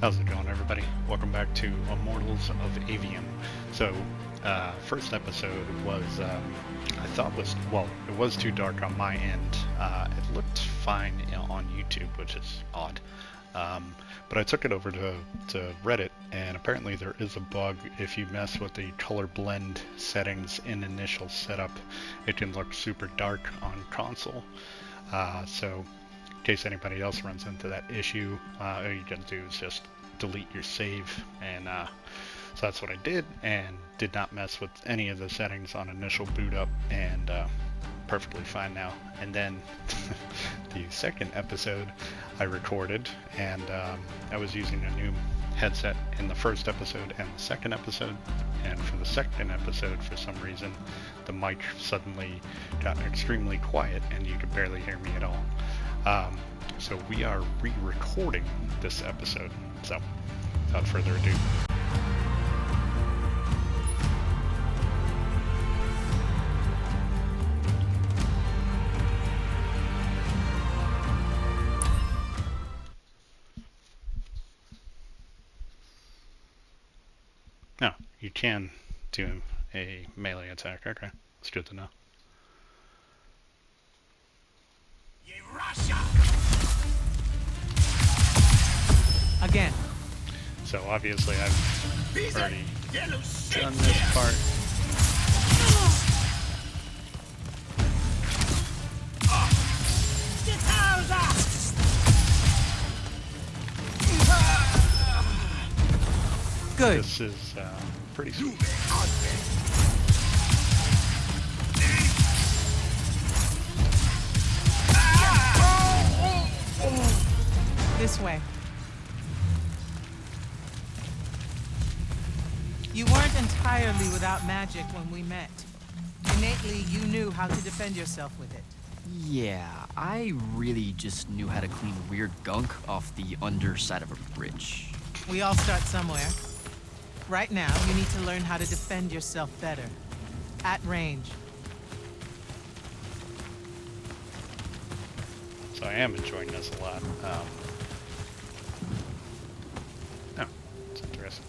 How's it going, everybody? Welcome back to Immortals of Aveum. So, first episode was, I thought it was too dark on my end. It looked fine on YouTube, which is odd. But I took it over to Reddit, and apparently there is a bug. If you mess with the color blend settings in initial setup, it can look super dark on console. So, in case anybody else runs into that issue, all you can do is just delete your save, and so that's what I did, and did not mess with any of the settings on initial boot up, and perfectly fine now. And then the second episode I recorded, and I was using a new headset in the first episode and the second episode, and for the second episode, for some reason, the mic suddenly got extremely quiet and you could barely hear me at all. So we are re-recording this episode. So, without further ado. No, you can do a melee attack. Okay, it's good to know. Again. So obviously I've already done this part. Good. This is pretty sweet. This way. You weren't entirely without magic when we met. Innately, you knew how to defend yourself with it. Yeah, I really just knew how to clean weird gunk off the underside of a bridge. We all start somewhere. Right now, you need to learn how to defend yourself better. At range. So I am enjoying this a lot. Oh, it's interesting.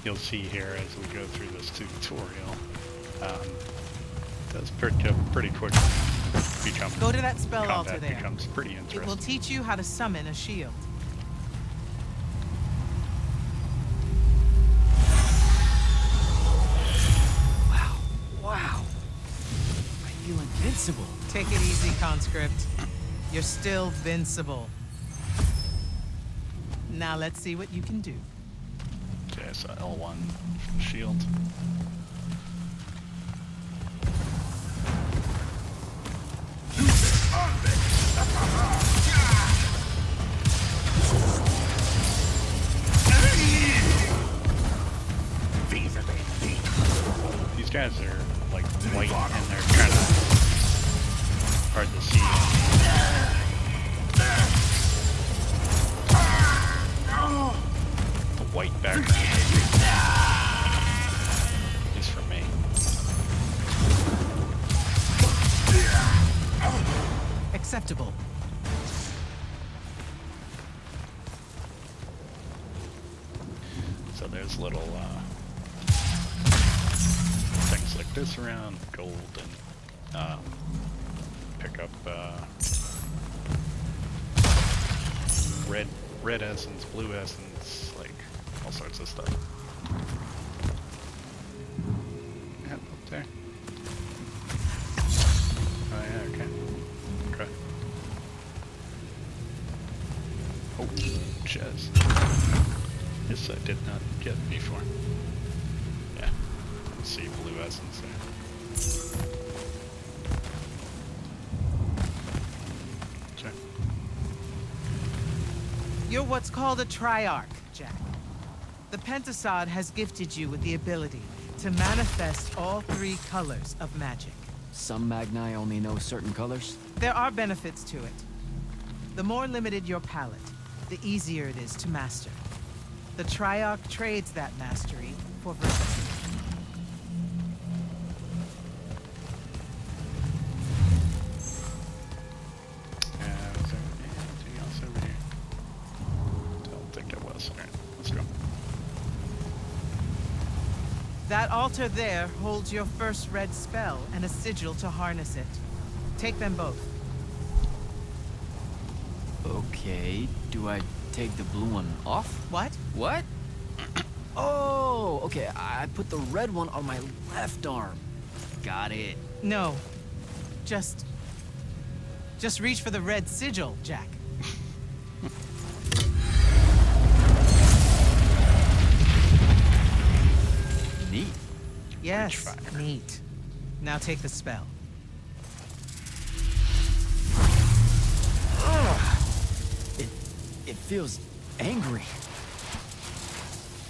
You'll see here as we go through this tutorial, does pretty quickly become. Go to that spell altar there. Becomes pretty interesting. It will teach you how to summon a shield. Wow. I feel invincible. Take it easy, conscript. You're still vincible. Now let's see what you can do. Okay, so L1 shield. These guys are like white and they're kind of hard to see. The white background is for me. Acceptable. So there's little things like this around, gold, and pick up red essence, blue essence, like all sorts of stuff. Yeah, up there. Oh yeah, okay. Okay. Oh, chest. This I did not get before. Yeah, let's see blue essence there. Okay. You're what's called a triarch, Jack. The Pentasod has gifted you with the ability to manifest all three colors of magic. Some Magni only know certain colors. There are benefits to it. The more limited your palette, the easier it is to master. The Triarch trades that mastery for versatility. Is there That altar there holds your first red spell and a sigil to harness it. Take them both. Okay, do I take the blue one off? What? What? Oh, okay, I put the red one on my left arm. Got it. No. Just reach for the red sigil, Jack. Neat. Yes, neat. Now take the spell. It feels angry.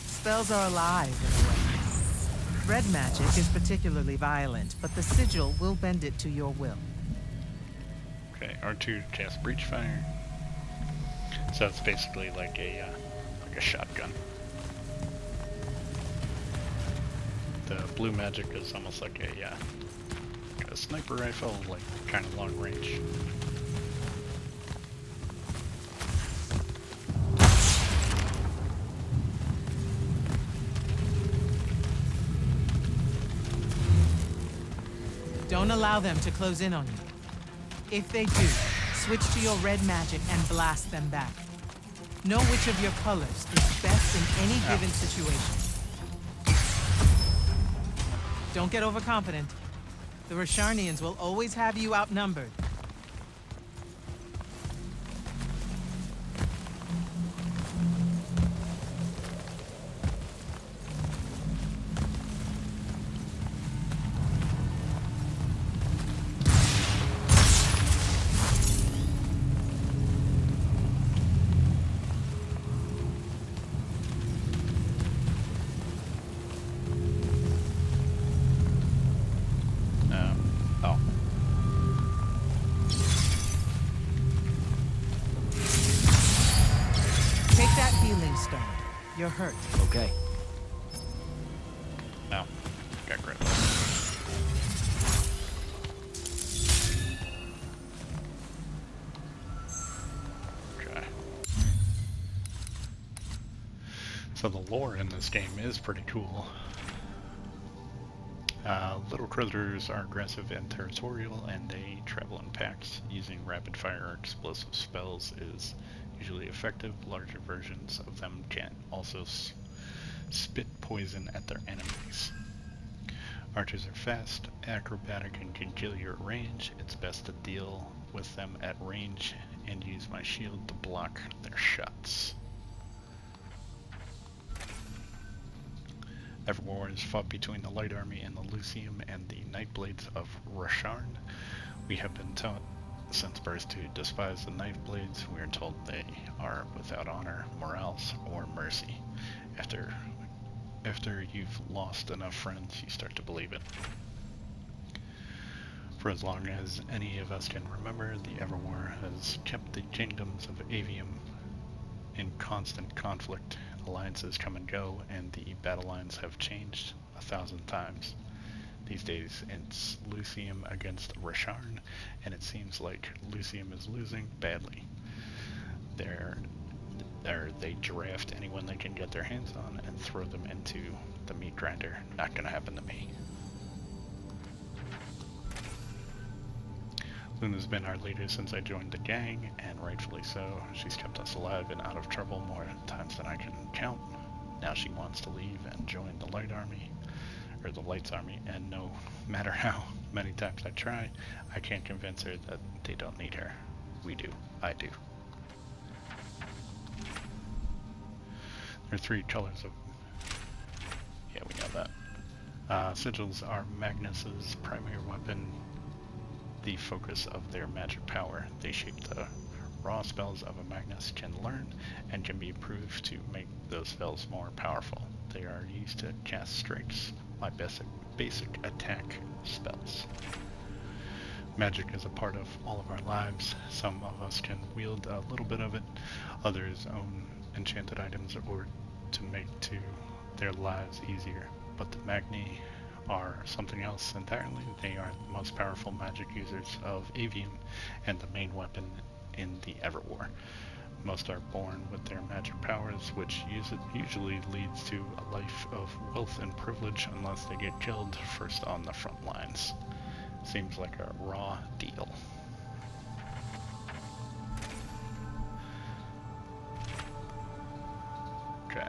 Spells are alive in a way. Red magic is particularly violent, but the sigil will bend it to your will. Okay, R2 cast breach fire. So it's basically like a shotgun. The blue magic is almost like a sniper rifle, like kind of long range. Don't allow them to close in on you. If they do, switch to your red magic and blast them back. Know which of your colors is best in any given situation. Don't get overconfident. The Rasharnians will always have you outnumbered. You're hurt. Okay. No. Got grip. Okay. So the lore in this game is pretty cool. Little critters are aggressive and territorial, and they travel in packs. Using rapid fire or explosive spells is usually effective. Larger versions of them can also spit poison at their enemies. Archers are fast, acrobatic, and can kill you at range. It's best to deal with them at range and use my shield to block their shots. Everwar is fought between the Light Army and the Lucium and the Nightblades of Rasharn. We have been taught since birth to despise the Nightblades. We are told they are without honor, morals, or mercy. After you've lost enough friends, you start to believe it. For as long as any of us can remember, the Everwar has kept the kingdoms of Aveum in constant conflict. Alliances come and go, and the battle lines have changed 1,000 times. These days it's Lucium against Rasharn, and it seems like Lucium is losing badly. They draft anyone they can get their hands on and throw them into the meat grinder. Not gonna happen to me. Luna's been our leader since I joined the gang, and rightfully so. She's kept us alive and out of trouble more times than I can count. Now she wants to leave and join the Light Army, or the Light's Army, and no matter how many times I try, I can't convince her that they don't need her. We do. I do. There are 3 colors of... Yeah, we know that. Sigils are Magnus's primary weapon, the focus of their magic power. They shape the raw spells of a Magnus can learn and can be improved to make those spells more powerful. They are used to cast strikes, my basic attack spells. Magic is a part of all of our lives. Some of us can wield a little bit of it, others own enchanted items or to make their lives easier. But the Magni are something else entirely. They are the most powerful magic users of Aveum and the main weapon in the Everwar. Most are born with their magic powers, which usually leads to a life of wealth and privilege unless they get killed first on the front lines. Seems like a raw deal. Okay.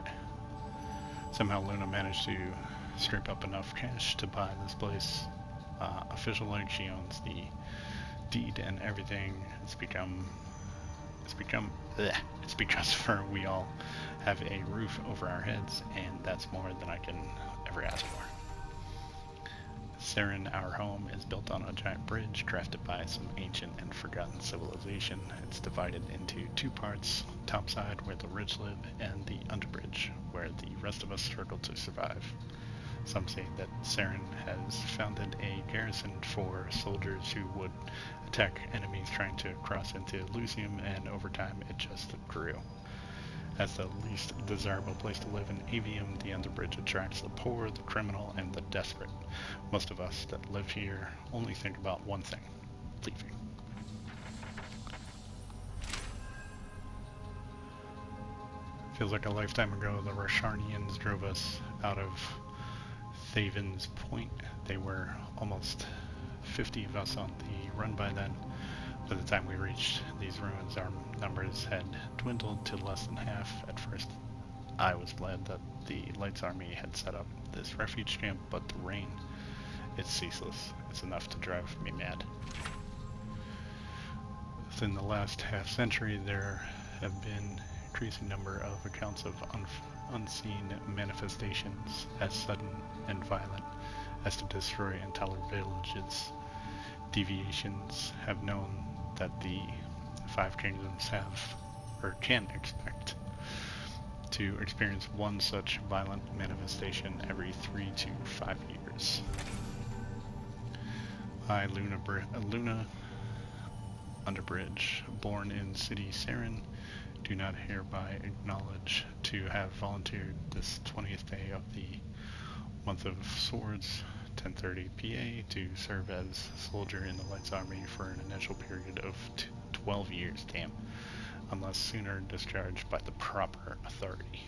Somehow Luna managed to scrape up enough cash to buy this place. Official like she owns the deed and everything. It's because we all have a roof over our heads, and that's more than I can ever ask for. Saren, our home, is built on a giant bridge crafted by some ancient and forgotten civilization. It's divided into two parts, topside where the rich live and the underbridge where the rest of us struggle to survive. Some say that Saren has founded a garrison for soldiers who would attack enemies trying to cross into Elysium, and over time it just grew. As the least desirable place to live in Aveum, the underbridge attracts the poor, the criminal, and the desperate. Most of us that live here only think about one thing: leaving. Feels like a lifetime ago the Rasharnians drove us out of Thaven's Point. They were almost 50 of us on the run by then. By the time we reached these ruins, our numbers had dwindled to less than half. At first, I was glad that the Lights Army had set up this refuge camp, but the rain, it's ceaseless. It's enough to drive me mad. Within the last half century, there have been increasing number of accounts of unseen manifestations as sudden and violent as to destroy entire villages. Deviations have known that the Five Kingdoms have, or can expect, to experience one such violent manifestation every 3 to 5 years. I, Luna Underbridge, born in city Saren, do not hereby acknowledge to have volunteered this 20th day of the month of Swords, 1030 PA, to serve as soldier in the Lights Army for an initial period of 12 years, damn, unless sooner discharged by the proper authority.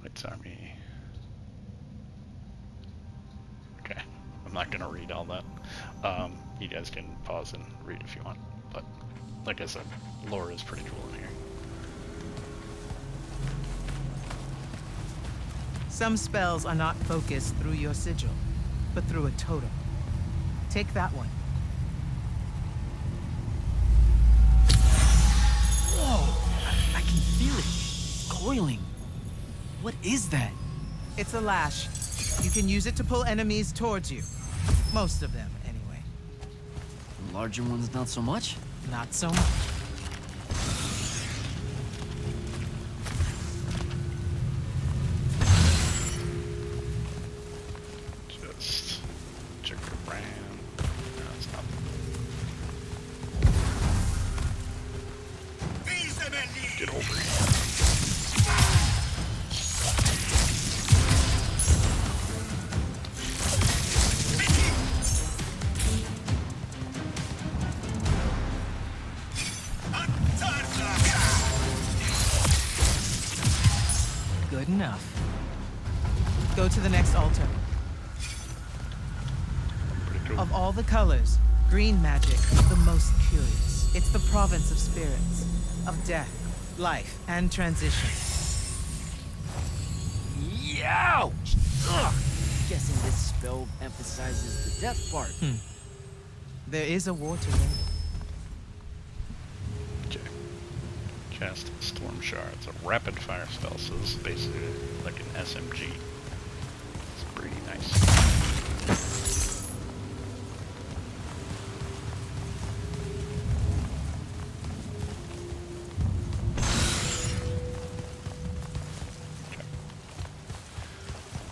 Lights Army. Okay, I'm not gonna read all that. You guys can pause and read if you want, but like I said, lore is pretty cool in here. Some spells are not focused through your sigil, but through a totem. Take that one. Whoa! I can feel it. Coiling. What is that? It's a lash. You can use it to pull enemies towards you. Most of them, anyway. The larger ones, not so much? Not so much. Just check around. No, it's not. Get over here. Good enough. Go to the next altar. Pretty cool. Of all the colors, green magic is the most curious. It's the province of spirits, of death, life, and transition. Ouch! Ugh! Guessing this spell emphasizes the death part. There is a war to win. Okay. Cast Storm Shards, a rapid fire spell, so this is basically like an SMG. It's pretty nice.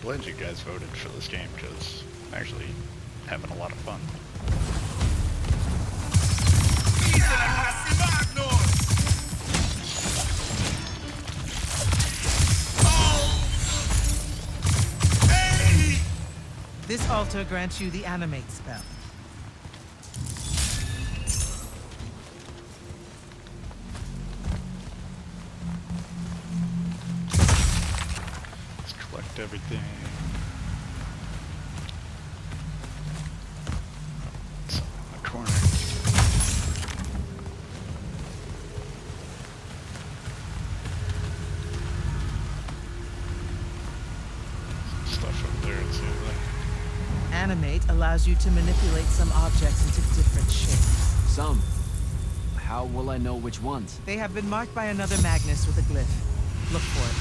Glad you guys voted for this game, because I'm actually having a lot of fun. This altar grants you the animate spell. collect everything. It's in the corner. Some stuff over there, it seems like. Animate allows you to manipulate some objects into different shapes. Some. How will I know which ones? They have been marked by another Magnus with a glyph. Look for it.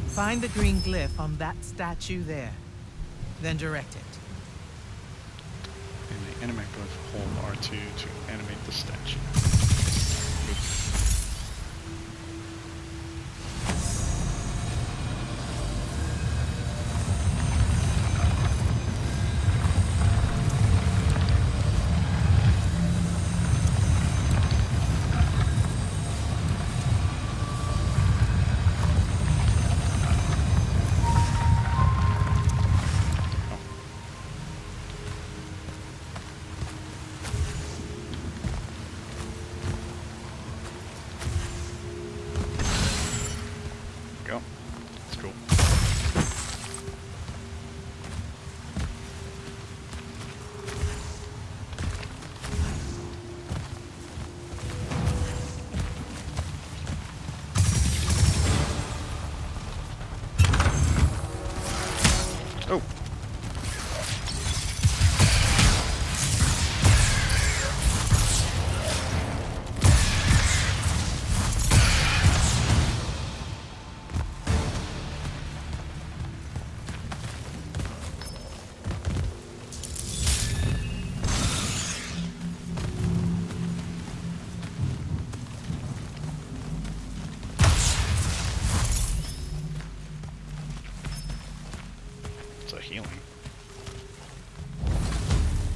Find the green glyph on that statue there. Then direct it. In the animate glyph, hold R2 to animate the statue. Go. That's cool. Oh. It's a healing.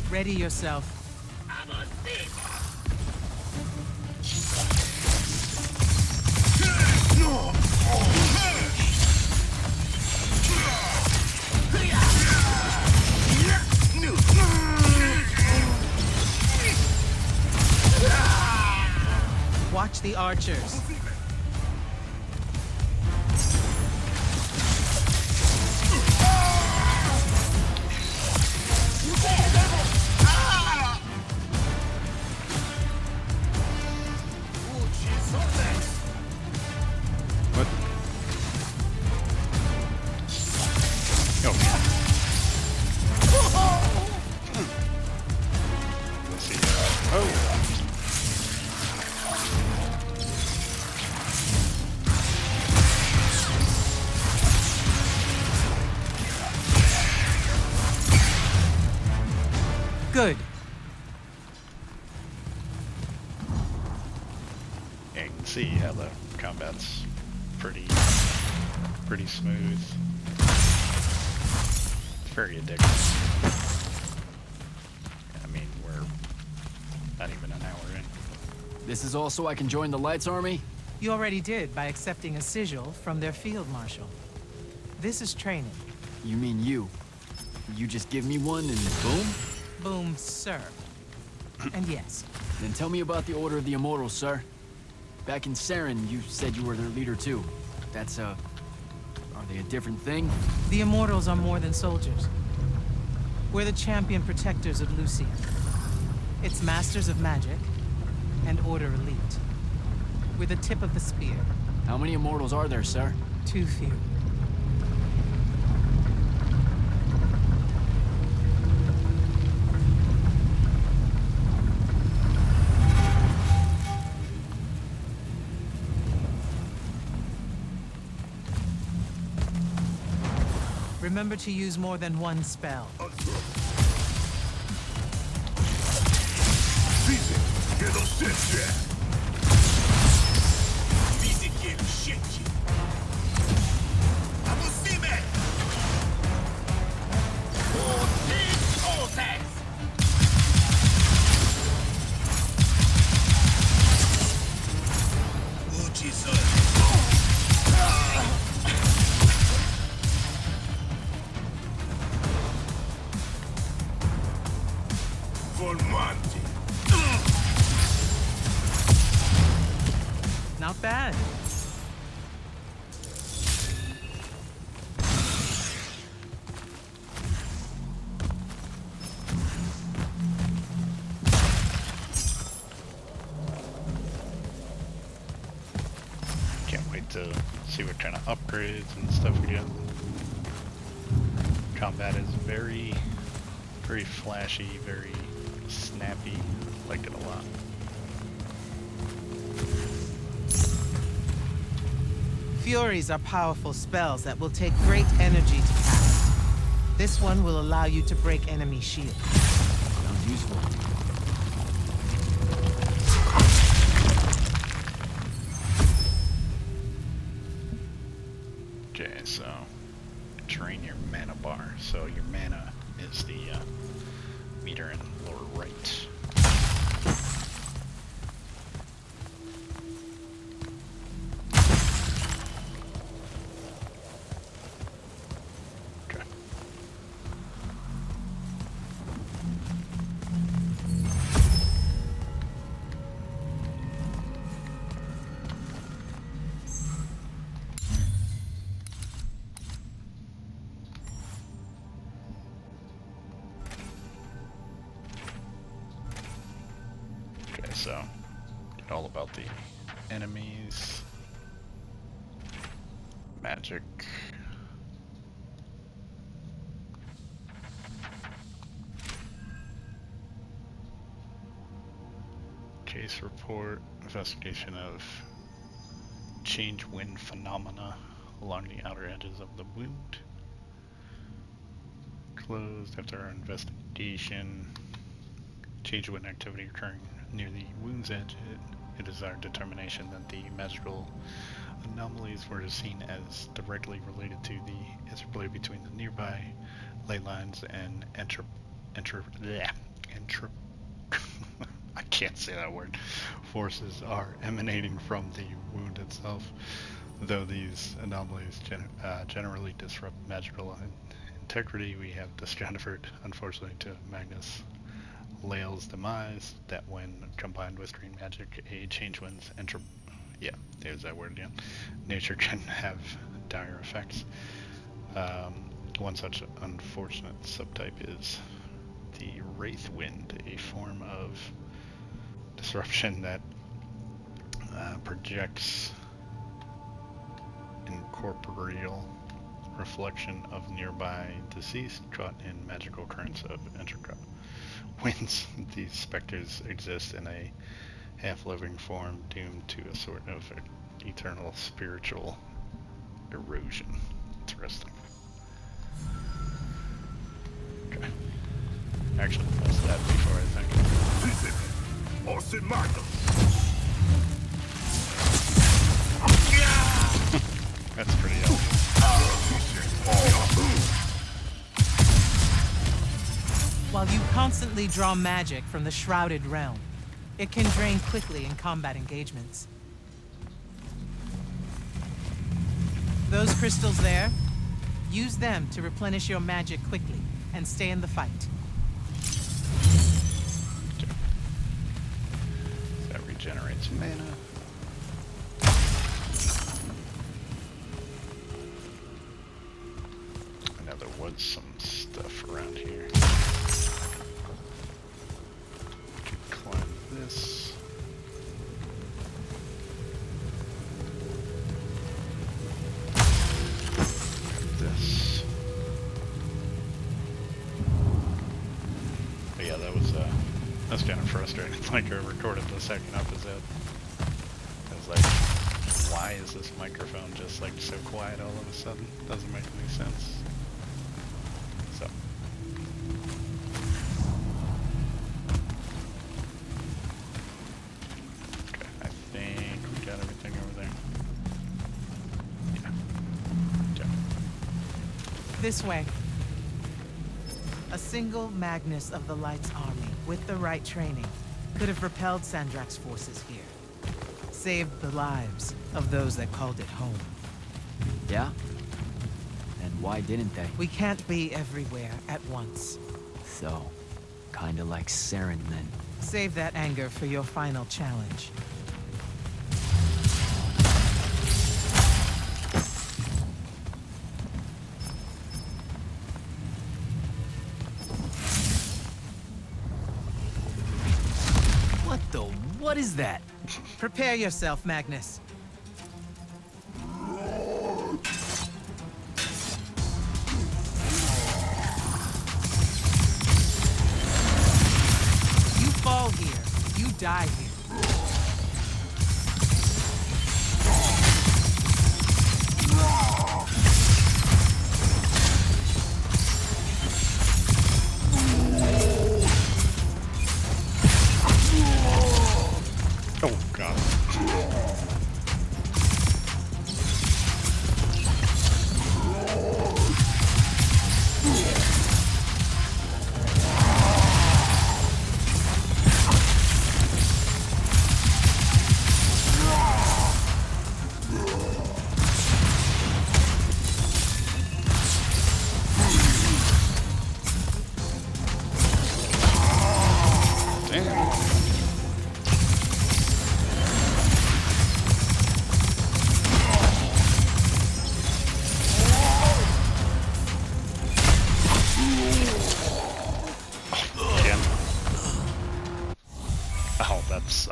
Ready yourself. Watch the archers. What? Oh. Let's see. Oh. Good. Yeah, you can see how the combat's pretty smooth. It's very addictive. I mean, we're not even an hour in. This is all so I can join the Lights Army? You already did by accepting a sigil from their field marshal. This is training. You mean you? You just give me one and boom? Boom, sir. And yes, Then tell me about the Order of the Immortals, sir. Back in Saren, you said you were their leader too. That's are they a different thing? the Immortals are more than soldiers. We're the champion protectors of Lucian. It's masters of magic and Order elite. We're the tip of the spear. How many Immortals are there, sir? Too few. Remember to use more than one spell. kind of upgrades and stuff we get. Combat is very, very flashy, very snappy. Like it a lot. Furies are powerful spells that will take great energy to cast. This one will allow you to break enemy shields. Sounds useful. Okay, so drain your mana bar. So your mana is the meter in the lower right. Okay. Okay, so get all about the enemies, magic. Case report, investigation of change wind phenomena along the outer edges of the wound. Closed after our investigation. Change wind activity occurring near the wound's edge. It is our determination that the magical anomalies were seen as directly related to the interplay between the nearby ley lines and I can't say that word. Forces are emanating from the wound itself, though these anomalies generally disrupt magical integrity. We have discovered, unfortunately, to Magnus Lael's demise, that when combined with green magic, a change wind's yeah, there's that word again. Nature can have dire effects. One such unfortunate subtype is the wraith wind, a form of disruption that projects incorporeal reflection of nearby deceased caught in magical currents of intricate winds. These specters exist in a half-living form, doomed to a sort of eternal spiritual erosion. Interesting. Okay. Actually, that's that before I think. That's pretty elegant. While you constantly draw magic from the Shrouded Realm, it can drain quickly in combat engagements. Those crystals there, use them to replenish your magic quickly and stay in the fight. Okay. That regenerates mana. I know there was some stuff around here. Could climb this. This. But yeah, that's kind of frustrating. Like I recorded the second episode. I was like, why is this microphone just like so quiet all of a sudden? Doesn't make any sense. So. Okay, I think we got everything over there. Yeah. Okay. This way. A single Magnus of the Light's army, with the right training, could have repelled Sandrak's forces here. Saved the lives of those that called it home. Yeah? And why didn't they? We can't be everywhere at once. So, kinda like Saren then. Save that anger for your final challenge. What is that? Prepare yourself, Magnus.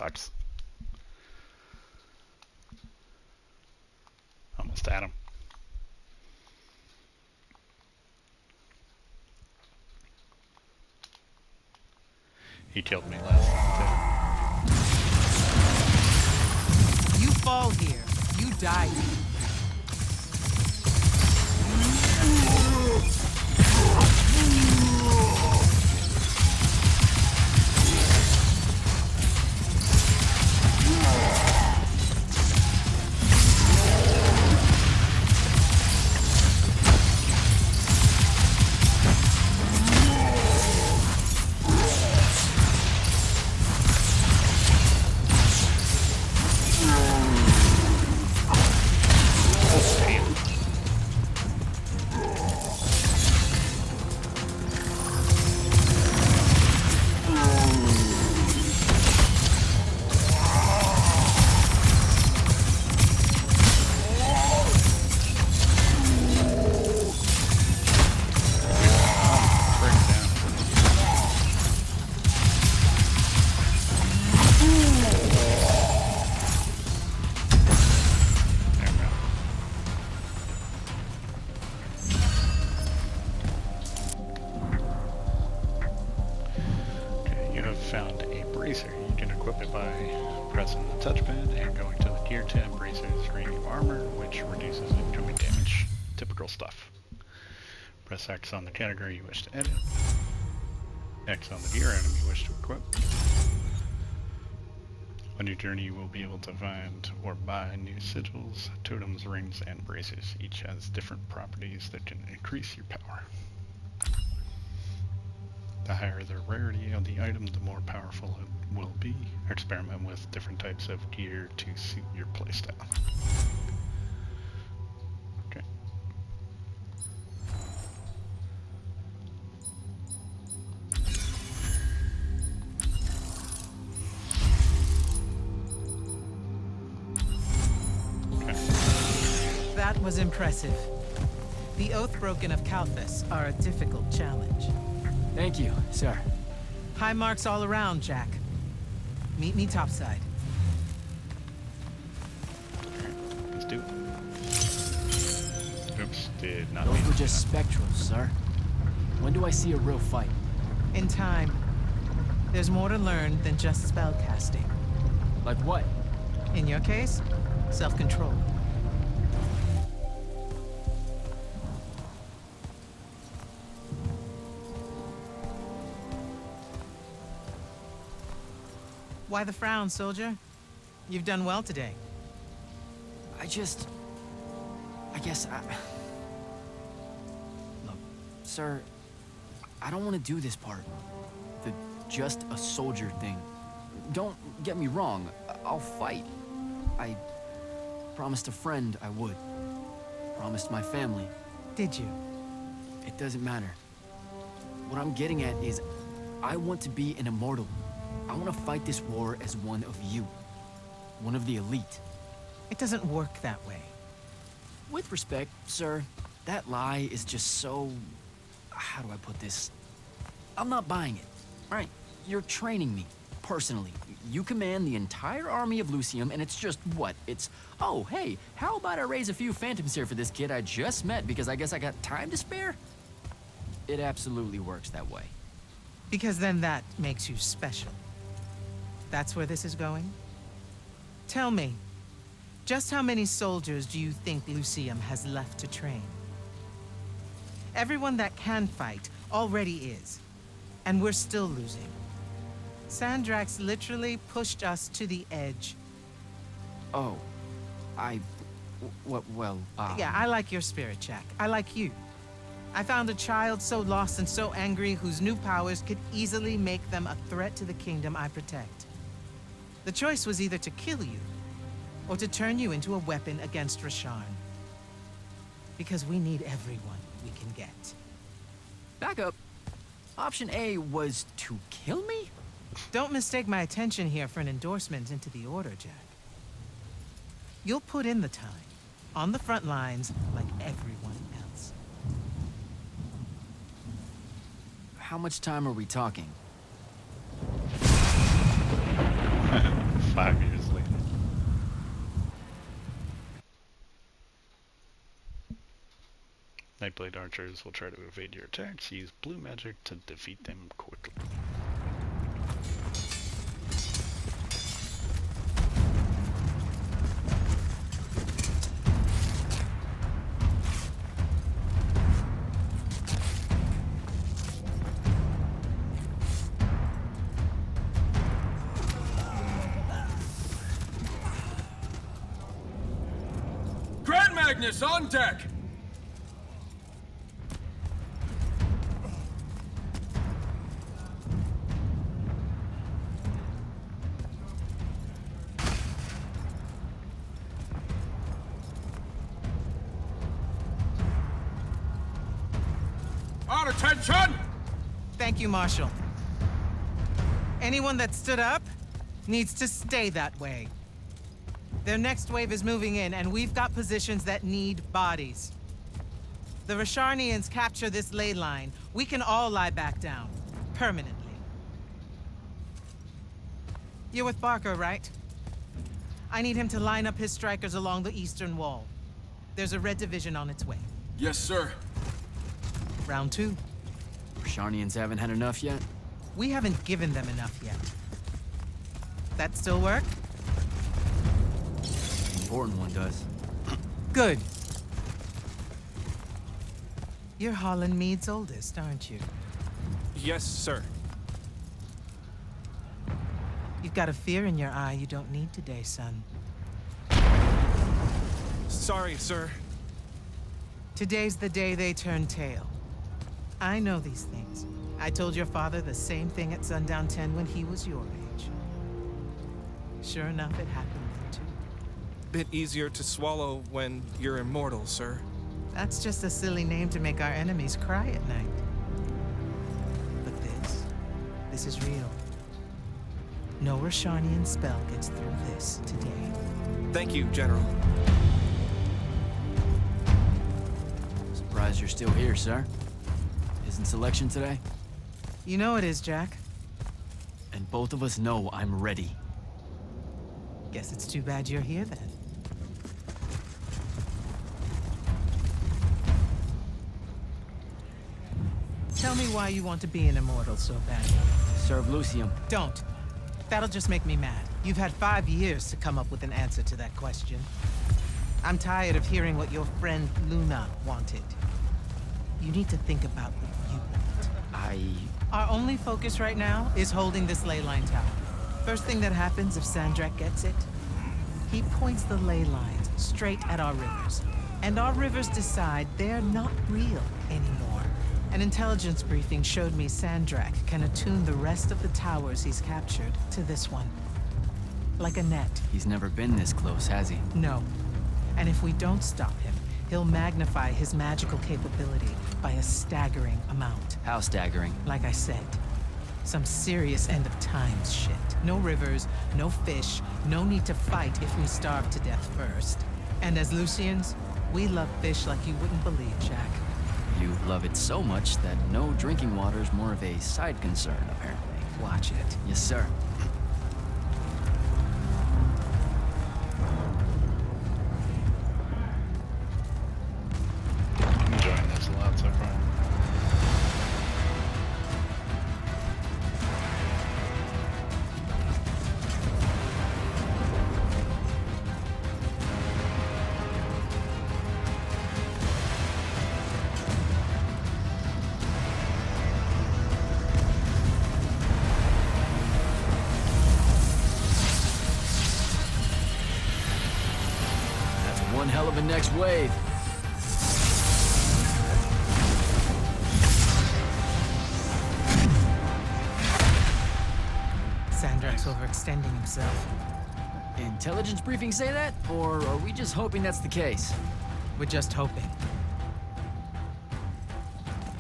sucks. Almost at him. He killed me last time too. You fall here. You die here. Found a bracer. You can equip it by pressing the touchpad and going to the gear tab. Bracers grant you armor, which reduces incoming damage. Typical stuff. Press X on the category you wish to edit. X on the gear item you wish to equip. On your journey you will be able to find or buy new sigils, totems, rings, and bracers. Each has different properties that can increase your power. The higher the rarity of the item, the more powerful it will be. Experiment with different types of gear to suit your playstyle. Okay. That was impressive. The Oathbroken of Kalthus are a difficult challenge. Thank you, sir. High marks all around, Jack. Meet me topside. Let's do it. Oops, did not Those mean were to do just that. spectrals, sir. When do I see a real fight? In time. There's more to learn than just spellcasting. Like what? In your case, self-control. Why the frown, soldier? You've done well today. I guess Look, sir, I don't want to do this part. The just a soldier thing. Don't get me wrong, I'll fight. I promised a friend I would. Promised my family. Did you? It doesn't matter. What I'm getting at is, I want to be an immortal. I want to fight this war as one of you. One of the elite. It doesn't work that way. With respect, sir, that lie is just so... How do I put this? I'm not buying it. Right, you're training me, personally. You command the entire army of Lucium, and it's just what? It's, oh, hey, how about I raise a few phantoms here for this kid I just met because I guess I got time to spare? It absolutely works that way. Because then that makes you special. That's where this is going? Tell me, just how many soldiers do you think Lucium has left to train? Everyone that can fight already is, and we're still losing. Sandrax literally pushed us to the edge. Oh, Yeah, I like your spirit, Jack. I like you. I found a child so lost and so angry whose new powers could easily make them a threat to the kingdom I protect. The choice was either to kill you, or to turn you into a weapon against Rasharn. Because we need everyone we can get. Back up. Option A was to kill me? Don't mistake my attention here for an endorsement into the Order, Jack. You'll put in the time, on the front lines, like everyone else. How much time are we talking? 5 years later. Nightblade archers will try to evade your attacks. Use blue magic to defeat them quickly. Grand Magnus on deck! Our attention! Thank you, Marshal. Anyone that stood up needs to stay that way. Their next wave is moving in, and we've got positions that need bodies. The Rasharnians capture this ley line, we can all lie back down. Permanently. You're with Barker, right? I need him to line up his strikers along the eastern wall. There's a red division on its way. Yes, sir. Round 2. Rasharnians haven't had enough yet? We haven't given them enough yet. That still work? The important one does. Good. You're Holland Mead's oldest, aren't you? Yes, sir. You've got a fear in your eye you don't need today, son. Sorry, sir. Today's the day they turn tail. I know these things. I told your father the same thing at Sundown 10 when he was your age. Sure enough, it happened then too. Bit easier to swallow when you're immortal, sir. That's just a silly name to make our enemies cry at night. But this is real. No Rasharnian spell gets through this today. Thank you, General. Surprised you're still here, sir. Isn't selection today? You know it is, Jack. And both of us know I'm ready. Guess it's too bad you're here then. Tell me why you want to be an immortal so badly. Serve Lucium. Don't. That'll just make me mad. You've had 5 years to come up with an answer to that question. I'm tired of hearing what your friend Luna wanted. You need to think about what you want. Our only focus right now is holding this ley line tower. First thing that happens if Sandrak gets it, he points the ley lines straight at our rivers. And our rivers decide they're not real anymore. An intelligence briefing showed me Sandrak can attune the rest of the towers he's captured to this one. Like a net. He's never been this close, has he? No. And if we don't stop him, he'll magnify his magical capability by a staggering amount. How staggering? Like I said, some serious end of times shit. No rivers, no fish, no need to fight if we starve to death first. And as Lucians, we love fish like you wouldn't believe, Jack. You love it so much that no drinking water is more of a side concern, apparently. Watch it. Yes, sir. I'm enjoying this a lot so far. That's one hell of a next wave. Sandrak's overextending himself. Intelligence briefing say that? Or are we just hoping that's the case? We're just hoping.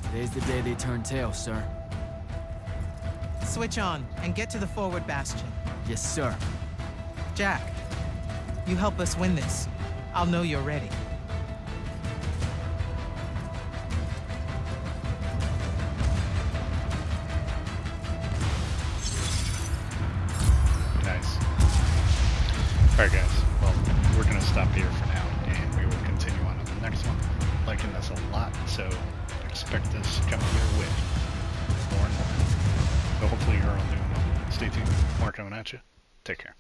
Today's the day they turn tail, sir. Switch on and get to the forward bastion. Yes, sir. Jack, you help us win this. I'll know you're ready. Nice. Alright guys, well, we're going to stop here for now, and we will continue on to the next one. Liking this a lot, so expect this coming your way more and more. So hopefully you're all doing well. Stay tuned. More coming at you. Take care.